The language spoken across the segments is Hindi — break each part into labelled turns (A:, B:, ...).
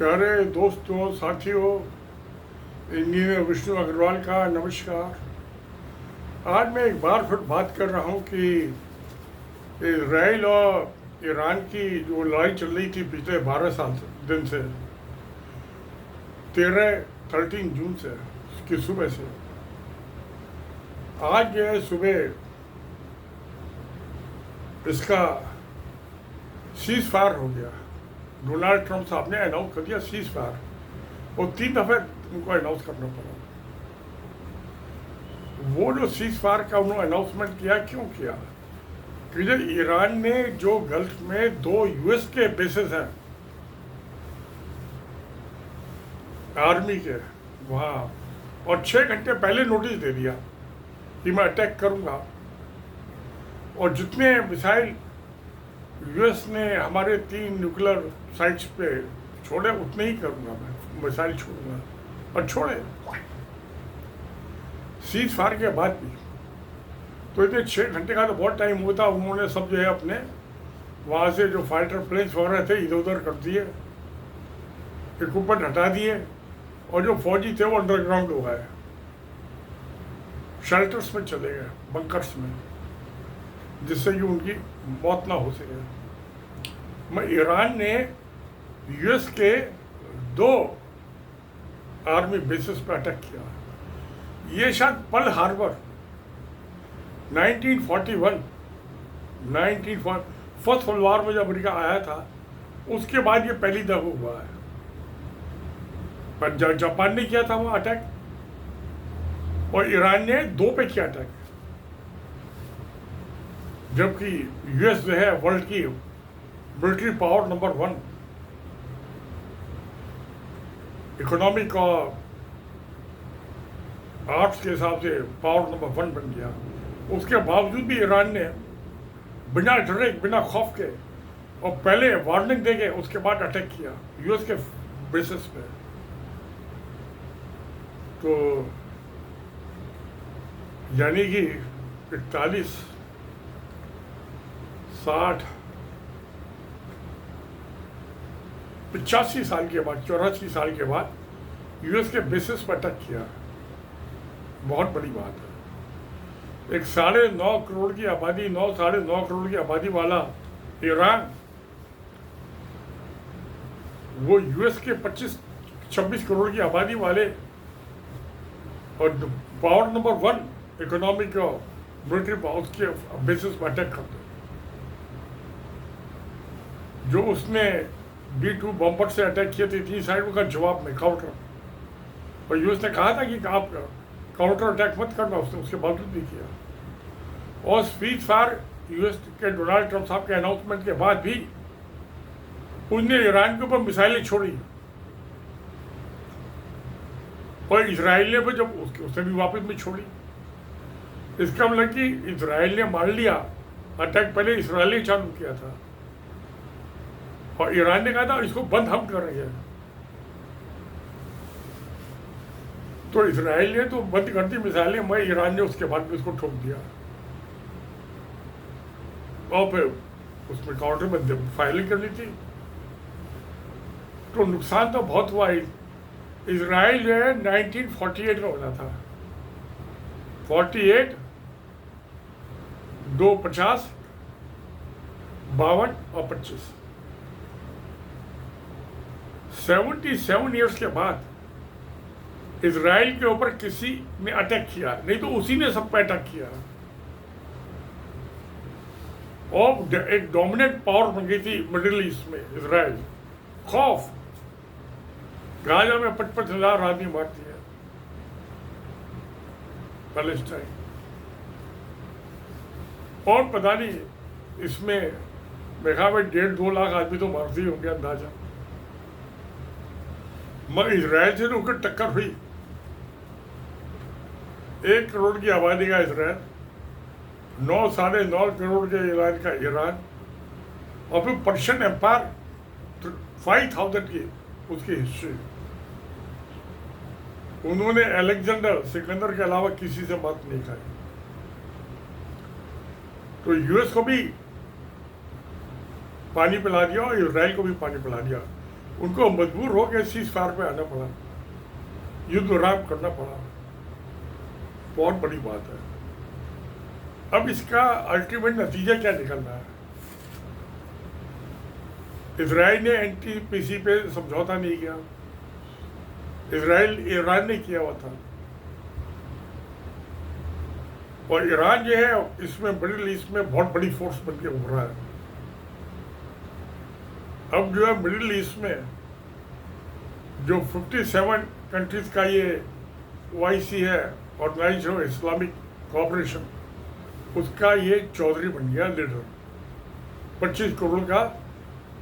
A: प्यारे दोस्तों साथियों, इंजीनियर विष्णु अग्रवाल का नमस्कार। आज मैं एक बार फिर बात कर रहा हूँ कि इजराइल और ईरान की जो लड़ाई चल रही थी पिछले 12 दिन से, 13 जून से की सुबह से, आज जो है सुबह इसका सीज फायर हो गया। डोनाल्ड ट्रंप साहब ने अनाउंस कर दिया सीज फायर, और 3 दफ़े उनको अनाउंस करना पड़ा। वो जो सीज फायर का उन्होंने अनाउंसमेंट किया, क्यों किया? क्योंकि ईरान ने जो गल्फ में 2 यूएस के बेसेस हैं आर्मी के वहाँ, और 6 घंटे पहले नोटिस दे दिया कि मैं अटैक करूँगा, और जितने मिसाइल यूएस ने हमारे 3 न्यूक्लियर साइट्स पे छोड़े उतने ही करूँगा, मैं मिसाइल छोड़ूंगा। और छोड़े सीज फायर के बाद भी। तो इतने 6 घंटे का तो बहुत टाइम होता। उन्होंने सब जो है अपने वहाँ से जो फाइटर प्लेन्स वगैरह थे इधर उधर कर दिए, इक्विपमेंट हटा दिए, और जो फौजी थे वो अंडरग्राउंड हो गए, शेल्टर्स में चले गए, बंकर्स में, जिससे कि उनकी मौत ना हो सके। ईरान ने यूएस के 2 आर्मी बेसिस पर अटैक किया। ये शायद Pearl Harbor 1941 first world war में जब अमेरिका आया था उसके बाद ये पहली दफा हुआ है। पर जापान ने किया था वहाँ अटैक, और ईरान ने 2 पे किया अटैक, जबकि यूएस जो है वर्ल्ड की मिलिट्री पावर नंबर 1, इकोनॉमिक और आर्ट्स के हिसाब से पावर नंबर 1 बन गया। उसके बावजूद भी ईरान ने बिना डरे, बिना खौफ के, और पहले वार्निंग दे के उसके बाद अटैक किया यूएस के बेसिस पे। तो यानी कि 41, 60, 85 साल के बाद, 84 साल के बाद यूएस के बेसिस पर अटैक किया। बहुत बड़ी बात है। एक 9.5 करोड़ की आबादी, 9-9.5 करोड़ की आबादी वाला ईरान, वो यूएस के 25-26 करोड़ की आबादी वाले और पावर नंबर 1 इकोनॉमिक और मिलिट्री पावर के बेसिस पर अटैक करते। जो उसने B-2 बम्बर से अटैक किए थे 3 साइडों का जवाब में काउंटर, और यूएस ने कहा था कि आप काउंटर अटैक मत करना, उसने उसके बावजूद भी किया। और सीज फायर यूएस के डोनाल्ड ट्रंप साहब के अनाउंसमेंट के बाद भी उसने ईरान के ऊपर मिसाइलें छोड़ी, और इसराइल ने भी जब उसने भी वापस में छोड़ी। इसका मतलब कि इसराइल ने मान लिया अटैक पहले इसराइल ने चालू किया था, और ईरान ने कहा था इसको बंद हम कर रहे हैं। तो इसराइल ने तो बंद कर दी मिसाइलें, मैं ईरान ने उसके बाद भी उसको ठोक दिया, और फिर उसमें काउंटर में फायरिंग करनी थी। तो नुकसान तो बहुत हुआ। इसराइल जो है 1948 में बना था, 48, 2 50, 52 और 25, 77 ईयर्स के बाद इजराइल के ऊपर किसी ने अटैक किया, नहीं तो उसी ने सब पे अटैक किया, और एक डोमिनेंट पावर बन गई थी मिडिल ईस्ट में इजराइल। खौफ, गाजा में 55,000 आदमी मारती है पैलेस्टाइन, और पता नहीं इसमें देखा भाई 1.5-2 लाख आदमी तो मारते ही होंगे अंदाजा। मगर इजराइल से तो उनकी टक्कर हुई। 1 करोड़ की आबादी का इसराइल, 9-9.5 करोड़ के ईरान का ईरान, और फिर पर्शियन एम्पायर 5,000 की उसकी हिस्ट्री। उन्होंने अलेक्जेंडर सिकंदर के अलावा किसी से बात नहीं खाई। तो यूएस को भी पानी पिला दिया और इजराइल को भी पानी पिला दिया। उनको मजबूर हो गए सीज फायर पे आना पड़ा, युद्ध विराम करना पड़ा। बहुत बड़ी बात है। अब इसका अल्टीमेट नतीजा क्या निकल रहा है? इजराइल ने एनटीपीसी पे समझौता नहीं किया, इजराइल ईरान ने किया हुआ था, और ईरान जो है इसमें मिडिल ईस्ट में बहुत बड़ी फोर्स बन के उभरा है। अब जो है मिडिल ईस्ट में जो 57 कंट्रीज का ये OIC है, ऑर्गेनाइजेशन इस्लामिक कोऑपरेशन, उसका ये चौधरी बन गया लीडर। 25 करोड़ का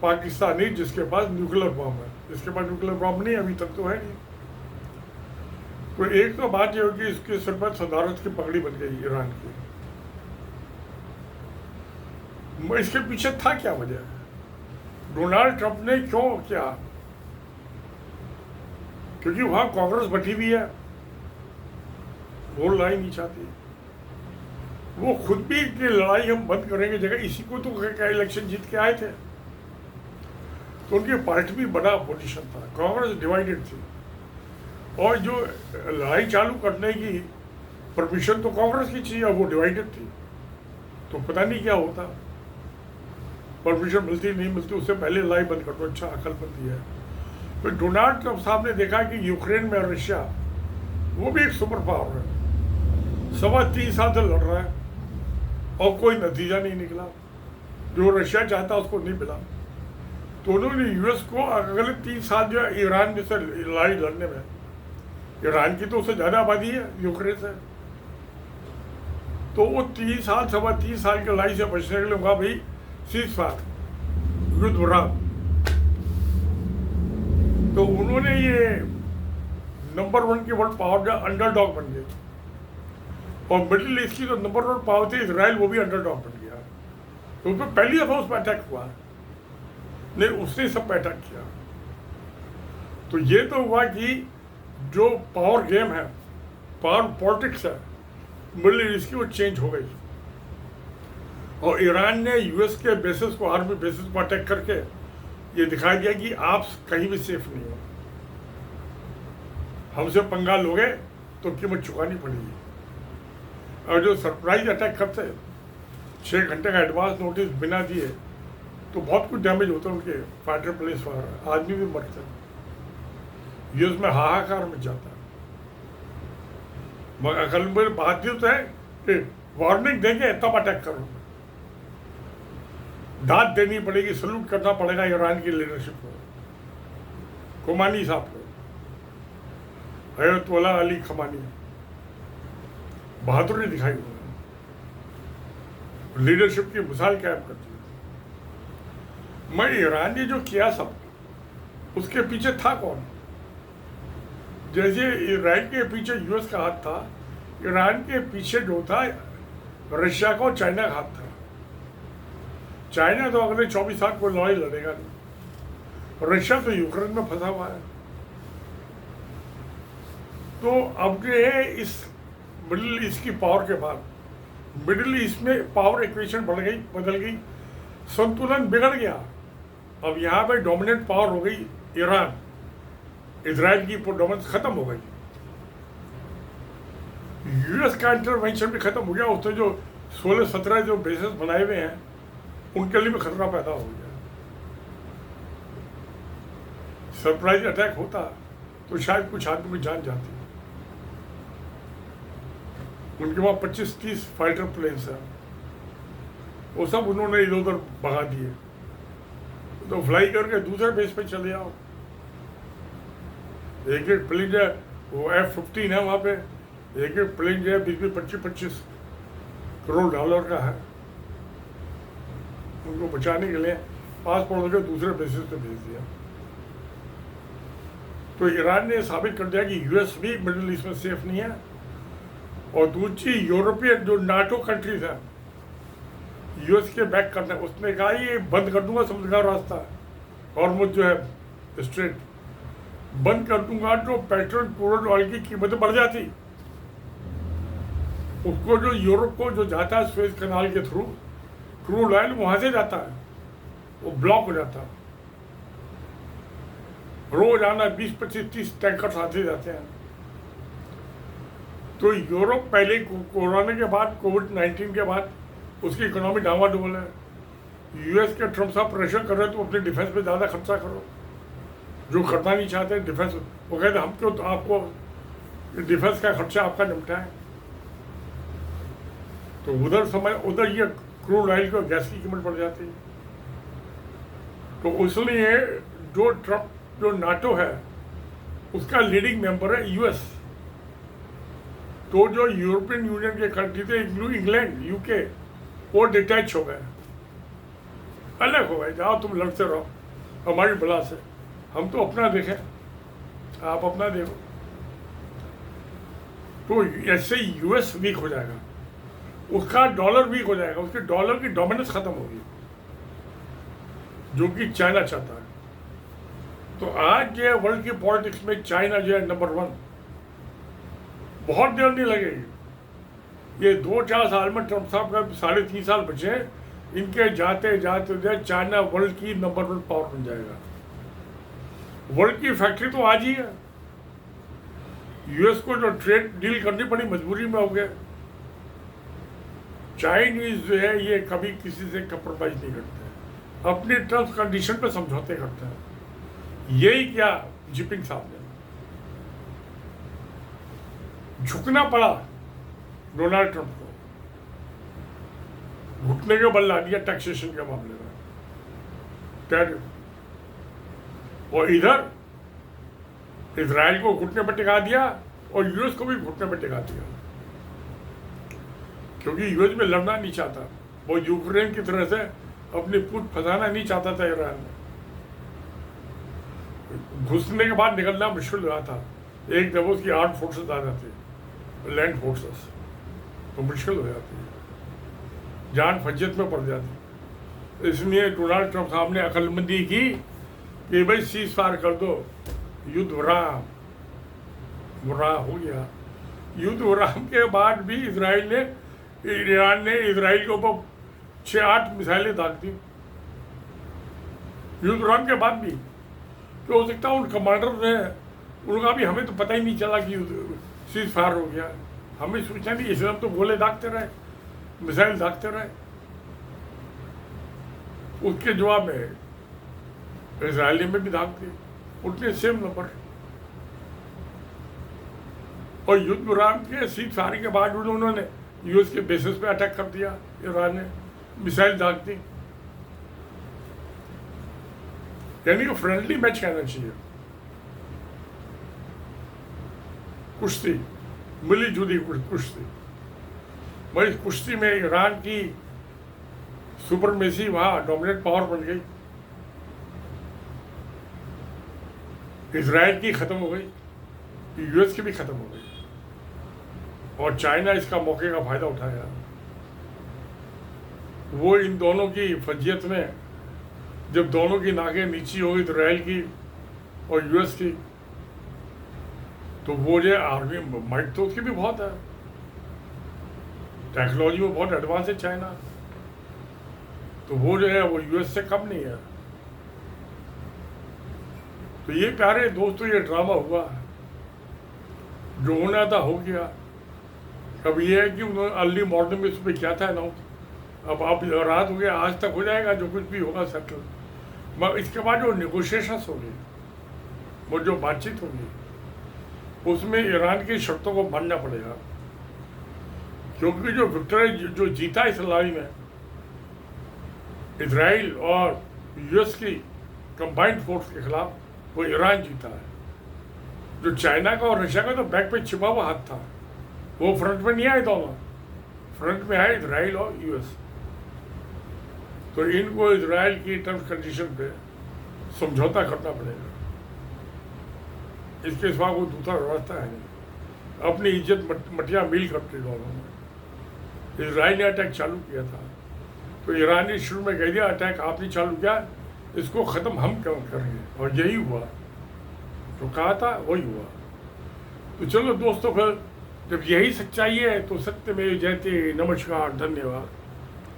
A: पाकिस्तानी जिसके पास न्यूक्लियर बम है, जिसके पास न्यूक्लियर बम नहीं अभी तक तो है नहीं। तो एक तो बात ये होगी, इसके सिर पर सदारत की पगड़ी बन गई ईरान की। इसके पीछे था क्या वजह? डोनाल्ड ट्रंप ने क्यों किया? क्योंकि वहां कांग्रेस बैठी हुई है, वो लड़ाई नहीं चाहती। वो खुद भी कि लड़ाई हम बंद करेंगे, जगह इसी को तो इलेक्शन जीत के आए थे, तो उनकी पार्टी भी बड़ा पोजीशन था। कांग्रेस डिवाइडेड थी, और जो लड़ाई चालू करने की परमिशन तो कांग्रेस की चाहिए, और वो डिवाइडेड थी, तो पता नहीं क्या होता। परमिशन मिलती नहीं मिलती, उससे पहले लड़ाई बंद कर दो, अच्छा अकलमंदी है। तो डोनाल्ड ट्रंप साहब ने देखा कि यूक्रेन में रशिया, वो भी एक सुपर पावर है, 3.25 साल से लड़ रहा है और कोई नतीजा नहीं निकला। जो रशिया चाहता उसको नहीं मिला, तो उन्होंने यूएस को अगले 3 साल जो है ईरान से लड़ाई लड़ने में, ईरान की तो उससे ज़्यादा आबादी है यूक्रेन से, तो वो 3 साल 3.25 साल की लड़ाई से बचने के लिए कहा भाई सीज फायर, युद्ध विराम। तो उन्होंने ये नंबर 1 की वर्ल्ड पावर जो अंडरडॉग बन गई, और मिडिल ईस्ट की जो नंबर 1 पावर थी इजराइल, वो भी अंडरडॉग बन गया। तो उसमें पहली दफा उस पर अटैक हुआ नहीं, उसने सब पे अटैक किया। तो ये तो हुआ कि जो पावर गेम है, पावर पॉलिटिक्स है मिडिल ईस्ट की, वो चेंज हो गई। और ईरान ने यूएस के बेसिस को, आर्मी बेसिस को अटैक करके ये दिखाई दिया कि आप कहीं भी सेफ नहीं हो, हमसे पंगा लोगे तो कीमत चुकानी पड़ेगी। और जो सरप्राइज अटैक करते 6 घंटे का एडवांस नोटिस बिना दिए, तो बहुत कुछ डैमेज होता है उनके फाइटर प्लेन्स वगैरह, आदमी भी मरते हैं, यूएस में हाहाकार मच जाता है। मगर अकल में बात ये तो है कि वार्निंग देंगे तब अटैक करो, दाद देनी पड़ेगी, सल्यूट करना पड़ेगा ईरान की लीडरशिप को, खुमानी साहब को, अयतुल्ला अली खमानी, बहादुरी दिखाई उन्होंने, लीडरशिप की मिसाल कायम करती है। मैं ईरान ने जो किया सब, उसके पीछे था कौन? जैसे ईरान के पीछे यूएस का हाथ था, ईरान के पीछे जो था रशिया का और चाइना का हाथ था। चाइना तो अगले 24 साल कोई लड़ाई लड़ेगा नहीं, रशिया तो यूक्रेन में फंसा हुआ है। तो अब जो है इस मिडिल ईस्ट की पावर के बाद, मिडिल ईस्ट में पावर इक्वेशन बदल गई, संतुलन बिगड़ गया। अब यहाँ पे डोमिनेंट पावर हो गई ईरान, इजराइल की डोमिनेंस खत्म हो गई, यूएस का इंटरवेंशन भी खत्म हो गया। उसने जो 16-17 जो बेसेस बनाए हुए हैं, उनके लिए भी खतरा पैदा हो गया। सरप्राइज अटैक होता तो शायद कुछ आदमी की जान जाती। उनके वहाँ 25-30 फाइटर प्लेन्स हैं, वो सब उन्होंने इधर उधर भगा दिए, तो फ्लाई करके दूसरे बेस पे चले आओ। एक एक प्लेन जो है वो F-15 है वहाँ पे, एक एक प्लेन जो है 20-25 करोड़ डॉलर का है। उनको बचाने के लिए पासपोर्ट के दूसरे बेसिस पे भेज दिया। तो ईरान ने साबित कर दिया कि यूएस भी मिडिल ईस्ट में सेफ नहीं है। और दूसरी यूरोपियन जो नाटो कंट्रीज हैं, यूएस के बैक करना, उसने कहा ये बंद कर दूंगा समुद्र का रास्ता, हॉर्मुज़ जो है स्ट्रेट बंद कर दूंगा, तो पेट्रोल क्रूड ऑयल की कीमतें बढ़ जाती। उसको जो यूरोप को जो जाता है स्वेज कनाल के थ्रू, क्रूड ऑयल वहाँ से जाता है, वो ब्लॉक हो जाता है। रोजाना 20-25-30 टैंकर्स आते जाते हैं। तो यूरोप पहले कोरोना के बाद, कोविड-19 के बाद उसकी इकोनॉमी डावाडोल है। यूएस के ट्रम्प साहब प्रेशर कर रहे हैं तो अपने डिफेंस पे ज़्यादा खर्चा करो, जो करना नहीं चाहते डिफेंस। वो कहते हम क्यों, तो आपको डिफेंस का खर्चा आपका निपटा है। तो उधर ये क्रूड ऑयल को गैस की कीमत बढ़ जाती है। तो इसलिए जो नाटो है उसका लीडिंग मेंबर है यूएस। तो जो यूरोपियन यूनियन के कंट्री थे, इंग्लैंड, यूके, वो डिटैच हो गए, अलग हो गए। जाओ तुम लड़ते रहो हमारी बला से, हम तो अपना देखें, आप अपना देखो। तो ऐसे यूएस वीक हो जाएगा, उसका डॉलर वीक हो जाएगा, उसके डॉलर की डोमिनेंस खत्म होगी, जो कि चाइना चाहता है। तो आज जो है वर्ल्ड की पॉलिटिक्स में चाइना जो है नंबर 1। बहुत देर नहीं लगेगी, ये 2-4 साल में ट्रम्प साहब का 3.5 साल बचे, इनके जाते जाते चाइना वर्ल्ड की नंबर 1 पावर बन जाएगा। वर्ल्ड की फैक्ट्री तो आज ही है। यूएस को जो ट्रेड डील करनी पड़ी मजबूरी में हो गए। चाइनीज जो है ये कभी किसी से कंप्रोमाइज नहीं करते, अपने टर्म्स कंडीशन पे समझौते करते हैं। यही क्या जिनपिंग साहब ने झुकना पड़ा डोनाल्ड ट्रंप को, घुटने के बल ला दिया टैक्सेशन के मामले में, टैरिफ। और इधर इजराइल को घुटने पर टिका दिया और यूएस को भी घुटने पर टिका दिया, क्योंकि यूएस में लड़ना नहीं चाहता। वो यूक्रेन की तरह से अपनी पूछ फंसाना नहीं चाहता था ईरान में। घुसने के बाद निकलना मुश्किल हुआ था। एक जब उसकी आर्म फोर्सेस आ जाती, लैंड फोर्सेस, तो मुश्किल हो जाती है, जान फज्जत में पड़ जाती। इसलिए डोनाल्ड ट्रंप साहब ने अक्लमंदी की कि भाई सीज फायर कर दो, युद्ध विराम हो गया। युद्ध विराम के बाद भी ईरान ने इजराइल के ऊपर 6-8 मिसाइलें दाग दी युद्ध विराम के बाद भी। तो हो सकता है उन कमांडर ने उनका भी, हमें तो पता ही नहीं चला कि सीज फायर हो गया, हमें सोचा नहीं, इसलिए हम तो गोले दागते रहे, मिसाइल दागते रहे। उसके जवाब में इजराइल में भी दाग दी, उतने सेम नंबर। और युद्ध विराम के सीज फायर के बाद उन्होंने यूएस के बेसिस पे अटैक कर दिया, ईरान ने मिसाइल दाग दी। यानी कि फ्रेंडली मैच कहना चाहिए, कुश्ती, मिली जुली कुश्ती। वही कुश्ती में ईरान की सुपरमेसी वहां डोमिनेट पावर बन गई, इजराइल की खत्म हो गई, यूएस की भी खत्म हो गई, और चाइना इसका मौके का फायदा उठाया। वो इन दोनों की फजियत में जब दोनों की नाकें नीची हो गई, इजराइल की और यूएस की, तो वो जो आर्मी माइट तो उसकी भी बहुत है, टेक्नोलॉजी में बहुत एडवांस है चाइना, तो वो जो है वो यूएस से कम नहीं है। तो ये प्यारे दोस्तों, ये ड्रामा हुआ, जो होना था हो गया। अब ये है कि उन्होंने अर्ली मॉर्निंग में सुबह क्या था अनाउंस, अब रात हो गया, आज तक हो जाएगा जो कुछ भी होगा सेटल। मगर इसके बाद जो नेगोशिएशंस होगी, वो जो बातचीत होगी, उसमें ईरान की शर्तों को मानना पड़ेगा, क्योंकि जो विक्ट्री जो जीता इस लड़ाई में इजराइल और यूएस की कंबाइंड फोर्स के खिलाफ, वो ईरान जीता है। जो चाइना का और रशिया का तो बैक पे छिपा हुआ हाथ था, वो फ्रंट में नहीं आए, दोनों फ्रंट में आए इजराइल और यूएस। तो इनको इजराइल की टर्म्स कंडीशन पे समझौता करना पड़ेगा, इसके सिवा कोई दूसरा रास्ता है नहीं। अपनी इज्जत मटिया मिल करते दोनों ने। इजराइल ने अटैक चालू किया था, तो ईरान ने शुरू में कह दिया अटैक आपने चालू किया, इसको ख़त्म हम क्यों करेंगे, और यही हुआ, जो कहा था वही हुआ। तो चलो दोस्तों, फिर जब यही सच्चाई है तो सत्य में जयते। नमस्कार, धन्यवाद।